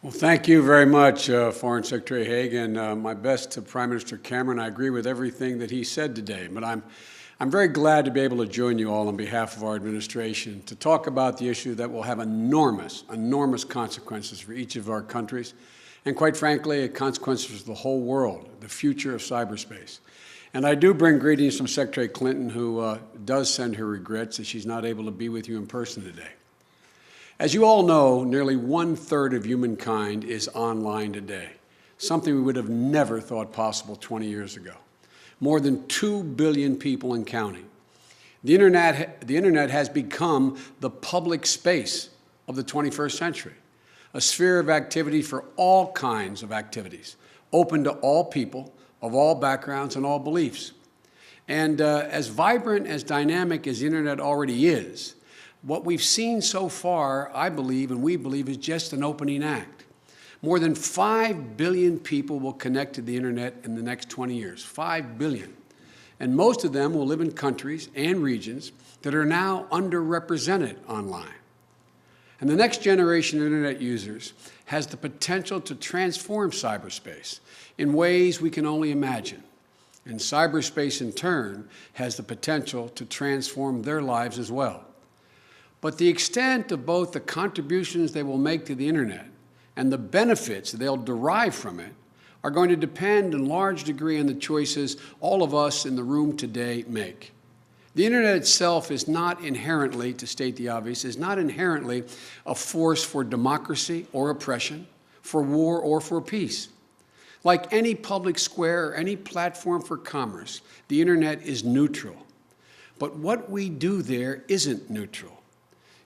Well, thank you very much, Foreign Secretary Haig, and my best to Prime Minister Cameron. I agree with everything that he said today, but I'm very glad to be able to join you all on behalf of our administration to talk about the issue that will have enormous consequences for each of our countries, and quite frankly, consequences for the whole world, the future of cyberspace. And I do bring greetings from Secretary Clinton, who does send her regrets that she's not able to be with you in person today. As you all know, nearly 1/3 of humankind is online today, something we would have never thought possible 20 years ago. More than 2 billion people and counting. The internet has become the public space of the 21st century, a sphere of activity for all kinds of activities, open to all people of all backgrounds and all beliefs. And as vibrant, as dynamic as the internet already is, what we've seen so far, I believe, and we believe, is just an opening act. More than 5 billion people will connect to the internet in the next 20 years, 5 billion. And most of them will live in countries and regions that are now underrepresented online. And the next generation of internet users has the potential to transform cyberspace in ways we can only imagine. And cyberspace, in turn, has the potential to transform their lives as well. But the extent of both the contributions they will make to the internet and the benefits they'll derive from it are going to depend in large degree on the choices all of us in the room today make. The internet itself is not inherently, to state the obvious, is not inherently a force for democracy or oppression, for war or for peace. Like any public square or any platform for commerce, the internet is neutral. But what we do there isn't neutral.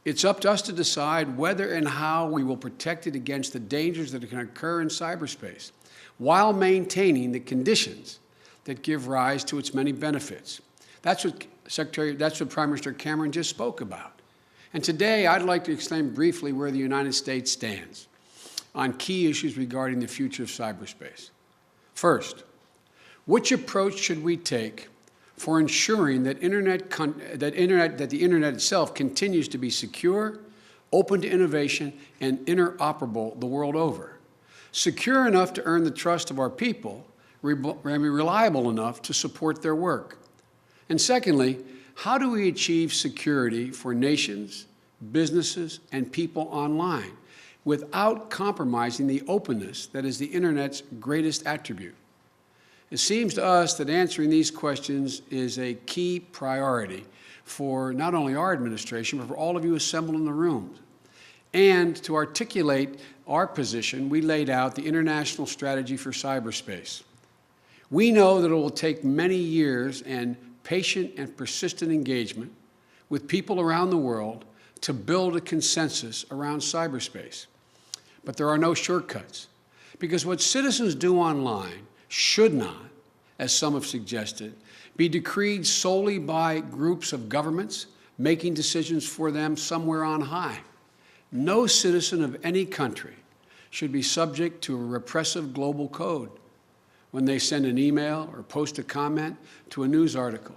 It's up to us to decide whether and how we will protect it against the dangers that can occur in cyberspace, while maintaining the conditions that give rise to its many benefits. That's what Prime Minister Cameron just spoke about. And today, I'd like to explain briefly where the United States stands on key issues regarding the future of cyberspace. First, which approach should we take for ensuring that the internet itself continues to be secure, open to innovation, and interoperable the world over? Secure enough to earn the trust of our people, reliable enough to support their work. And secondly, how do we achieve security for nations, businesses, and people online without compromising the openness that is the internet's greatest attribute? It seems to us that answering these questions is a key priority for not only our administration, but for all of you assembled in the room. And to articulate our position, we laid out the international strategy for cyberspace. We know that it will take many years and patient and persistent engagement with people around the world to build a consensus around cyberspace. But there are no shortcuts, because what citizens do online should not, as some have suggested, be decreed solely by groups of governments making decisions for them somewhere on high. No citizen of any country should be subject to a repressive global code when they send an email or post a comment to a news article.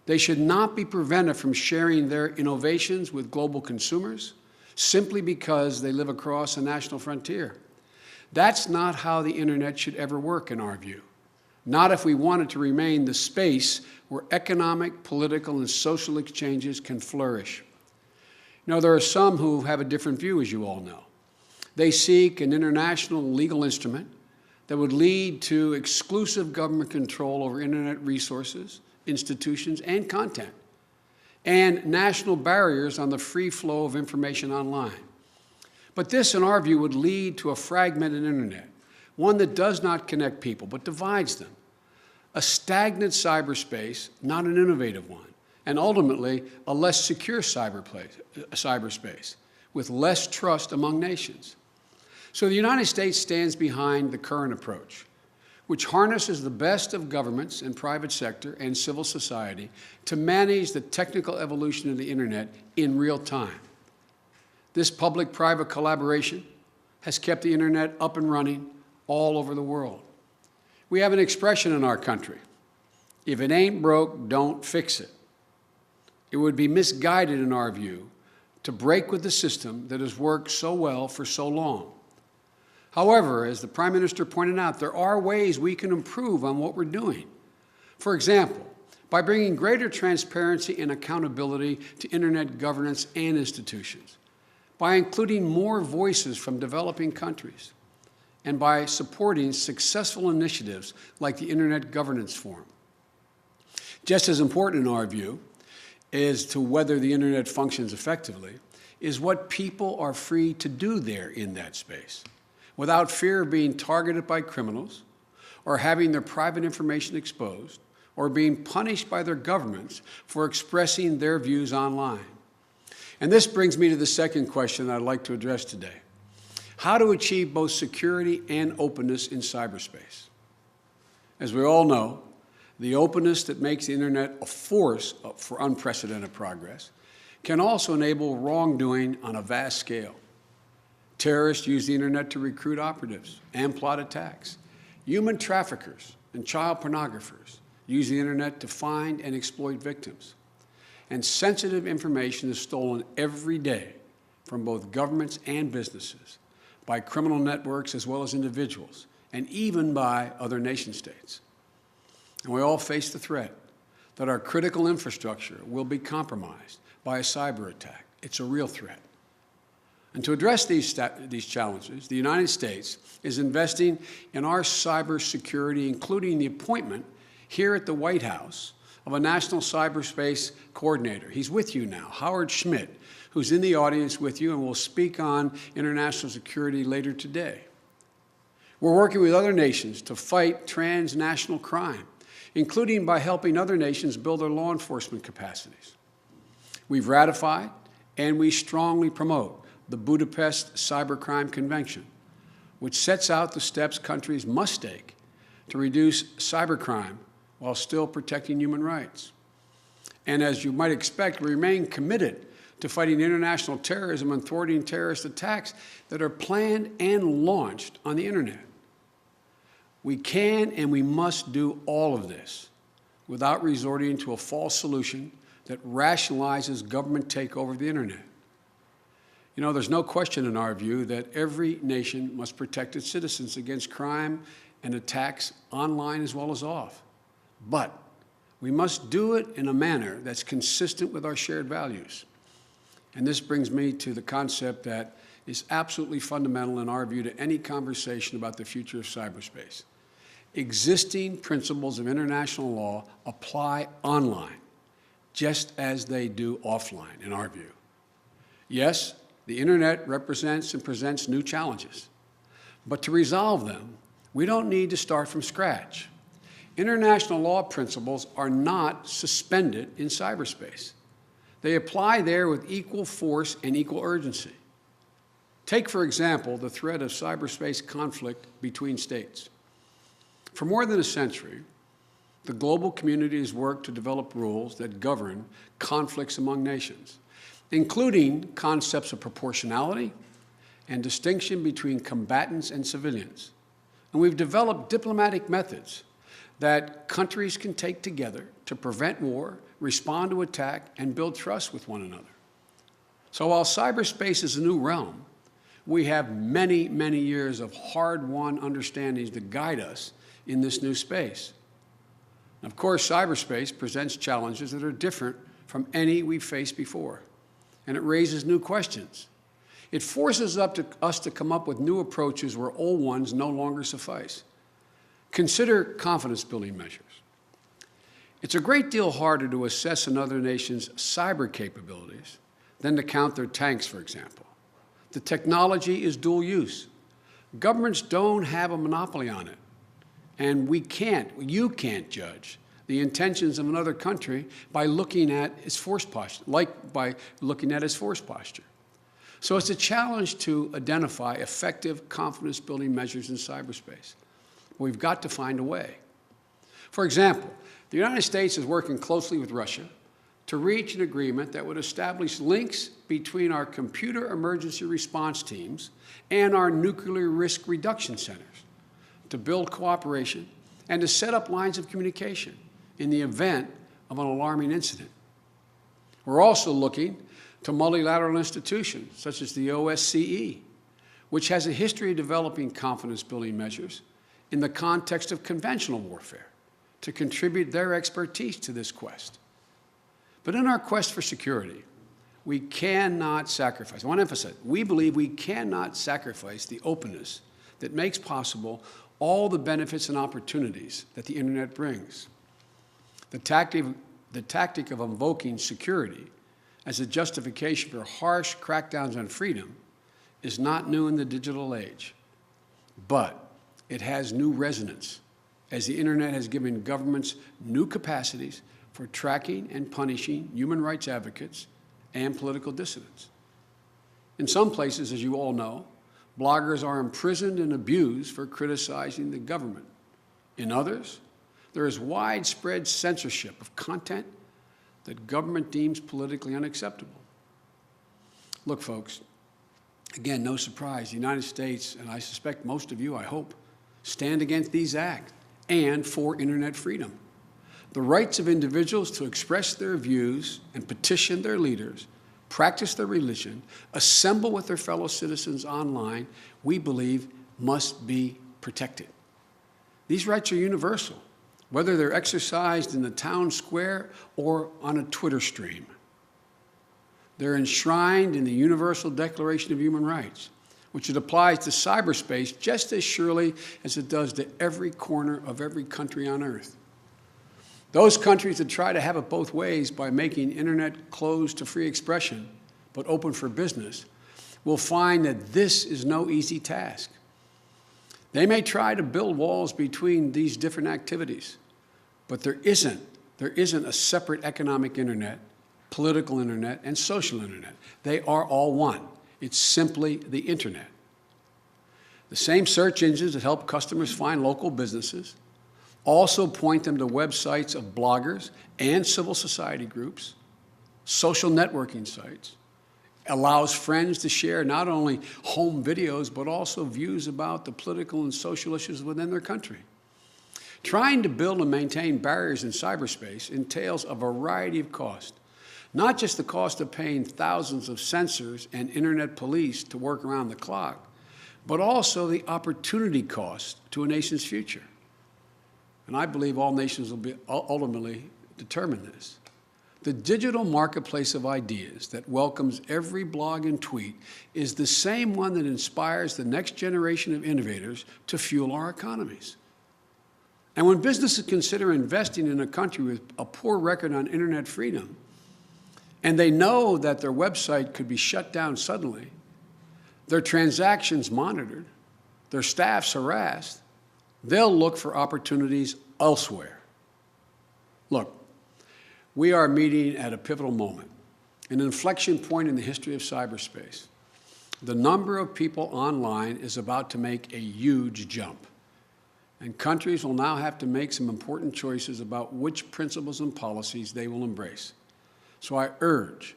They should not be prevented from sharing their innovations with global consumers simply because they live across a national frontier. That's not how the internet should ever work, in our view. Not if we want it to remain the space where economic, political, and social exchanges can flourish. You know, there are some who have a different view, as you all know. They seek an international legal instrument that would lead to exclusive government control over internet resources, institutions, and content, and national barriers on the free flow of information online. But this, in our view, would lead to a fragmented internet, one that does not connect people, but divides them. A stagnant cyberspace, not an innovative one, and ultimately a less secure cyberspace, with less trust among nations. So the United States stands behind the current approach, which harnesses the best of governments and private sector and civil society to manage the technical evolution of the internet in real time. This public-private collaboration has kept the internet up and running all over the world. We have an expression in our country: if it ain't broke, don't fix it. It would be misguided, in our view, to break with the system that has worked so well for so long. However, as the Prime Minister pointed out, there are ways we can improve on what we're doing. For example, by bringing greater transparency and accountability to Internet governance and institutions, by including more voices from developing countries, and by supporting successful initiatives like the Internet Governance Forum. Just as important in our view as to whether the Internet functions effectively is what people are free to do there in that space, without fear of being targeted by criminals or having their private information exposed or being punished by their governments for expressing their views online. And this brings me to the second question I'd like to address today: how to achieve both security and openness in cyberspace. As we all know, the openness that makes the Internet a force for unprecedented progress can also enable wrongdoing on a vast scale. Terrorists use the Internet to recruit operatives and plot attacks. Human traffickers and child pornographers use the Internet to find and exploit victims. And sensitive information is stolen every day from both governments and businesses, by criminal networks as well as individuals, and even by other nation states. And we all face the threat that our critical infrastructure will be compromised by a cyber attack. It's a real threat. And to address these challenges, the United States is investing in our cybersecurity, including the appointment here at the White House of a national cyberspace coordinator. He's with you now, Howard Schmidt, who's in the audience with you and will speak on international security later today. We're working with other nations to fight transnational crime, including by helping other nations build their law enforcement capacities. We've ratified and we strongly promote the Budapest Cybercrime Convention, which sets out the steps countries must take to reduce cybercrime while still protecting human rights. And as you might expect, we remain committed to fighting international terrorism and thwarting terrorist attacks that are planned and launched on the Internet. We can and we must do all of this without resorting to a false solution that rationalizes government takeover of the Internet. You know, there's no question in our view that every nation must protect its citizens against crime and attacks online as well as off. But we must do it in a manner that's consistent with our shared values. And this brings me to the concept that is absolutely fundamental in our view to any conversation about the future of cyberspace. Existing principles of international law apply online, just as they do offline, in our view. Yes, the Internet represents and presents new challenges, but to resolve them, we don't need to start from scratch. International law principles are not suspended in cyberspace. They apply there with equal force and equal urgency. Take, for example, the threat of cyberspace conflict between states. For more than a century, the global community has worked to develop rules that govern conflicts among nations, including concepts of proportionality and distinction between combatants and civilians. And we've developed diplomatic methods that countries can take together to prevent war, respond to attack, and build trust with one another. So while cyberspace is a new realm, we have many, many years of hard-won understandings to guide us in this new space. Of course, cyberspace presents challenges that are different from any we've faced before, and it raises new questions. It forces us to come up with new approaches where old ones no longer suffice. Consider confidence-building measures. It's a great deal harder to assess another nation's cyber capabilities than to count their tanks, for example. The technology is dual use. Governments don't have a monopoly on it. And you can't judge the intentions of another country by looking at its force posture, So it's a challenge to identify effective confidence-building measures in cyberspace. We've got to find a way. For example, the United States is working closely with Russia to reach an agreement that would establish links between our computer emergency response teams and our nuclear risk reduction centers to build cooperation and to set up lines of communication in the event of an alarming incident. We're also looking to multilateral institutions such as the OSCE, which has a history of developing confidence-building measures in the context of conventional warfare, to contribute their expertise to this quest. But in our quest for security, we cannot sacrifice, I want to emphasize, we believe we cannot sacrifice the openness that makes possible all the benefits and opportunities that the internet brings. The tactic of invoking security as a justification for harsh crackdowns on freedom is not new in the digital age, but it has new resonance as the internet has given governments new capacities for tracking and punishing human rights advocates and political dissidents. In some places, as you all know, bloggers are imprisoned and abused for criticizing the government. In others, there is widespread censorship of content that government deems politically unacceptable. Look, folks, again, no surprise, the United States, and I suspect most of you, I hope, stand against these acts and for internet freedom. The rights of individuals to express their views and petition their leaders, practice their religion, assemble with their fellow citizens online, we believe must be protected. These rights are universal, whether they're exercised in the town square or on a Twitter stream. They're enshrined in the Universal Declaration of Human Rights, which it applies to cyberspace just as surely as it does to every corner of every country on earth. Those countries that try to have it both ways by making internet closed to free expression but open for business will find that this is no easy task. They may try to build walls between these different activities, but there isn't a separate economic internet, political internet, and social internet. They are all one. It's simply the internet. The same search engines that help customers find local businesses also point them to websites of bloggers and civil society groups, social networking sites, allows friends to share not only home videos, but also views about the political and social issues within their country. Trying to build and maintain barriers in cyberspace entails a variety of costs, not just the cost of paying thousands of censors and internet police to work around the clock, but also the opportunity cost to a nation's future. And I believe all nations will ultimately determine this. The digital marketplace of ideas that welcomes every blog and tweet is the same one that inspires the next generation of innovators to fuel our economies. And when businesses consider investing in a country with a poor record on internet freedom, and they know that their website could be shut down suddenly, their transactions monitored, their staffs harassed, they'll look for opportunities elsewhere. Look, we are meeting at a pivotal moment, an inflection point in the history of cyberspace. The number of people online is about to make a huge jump, and countries will now have to make some important choices about which principles and policies they will embrace. So I urge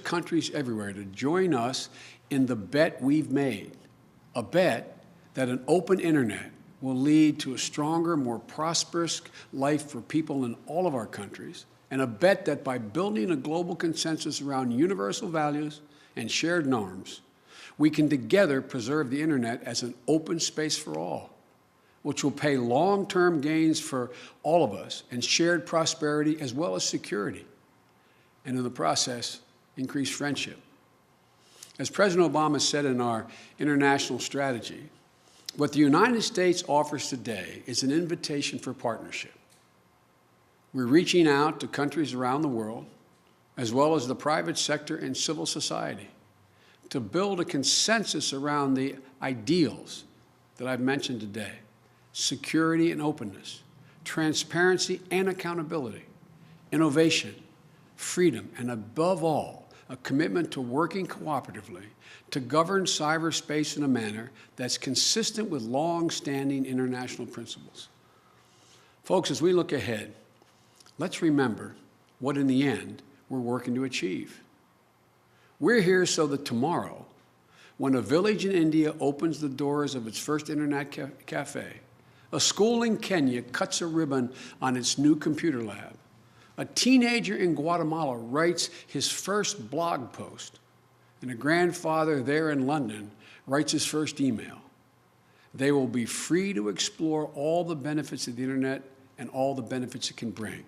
countries everywhere to join us in the bet we've made, a bet that an open internet will lead to a stronger, more prosperous life for people in all of our countries, and a bet that by building a global consensus around universal values and shared norms, we can together preserve the internet as an open space for all, which will pay long-term gains for all of us and shared prosperity as well as security, and in the process, increase friendship. As President Obama said in our international strategy, what the United States offers today is an invitation for partnership. We're reaching out to countries around the world, as well as the private sector and civil society, to build a consensus around the ideals that I've mentioned today: security and openness, transparency and accountability, innovation, freedom, and above all, a commitment to working cooperatively to govern cyberspace in a manner that's consistent with long-standing international principles. Folks, as we look ahead, let's remember what, in the end, we're working to achieve. We're here so that tomorrow, when a village in India opens the doors of its first internet cafe, a school in Kenya cuts a ribbon on its new computer lab, a teenager in Guatemala writes his first blog post, and a grandfather there in London writes his first email, they will be free to explore all the benefits of the internet and all the benefits it can bring,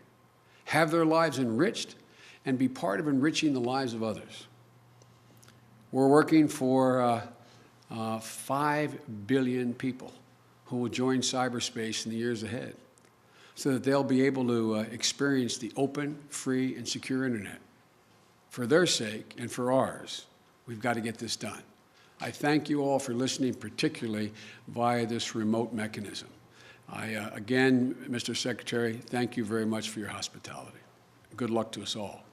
have their lives enriched, and be part of enriching the lives of others. We're working for 5 billion people who will join cyberspace in the years ahead so that they'll be able to experience the open, free, and secure internet. For their sake and for ours, we've got to get this done. I thank you all for listening, particularly via this remote mechanism. Again, Mr. Secretary, thank you very much for your hospitality. Good luck to us all.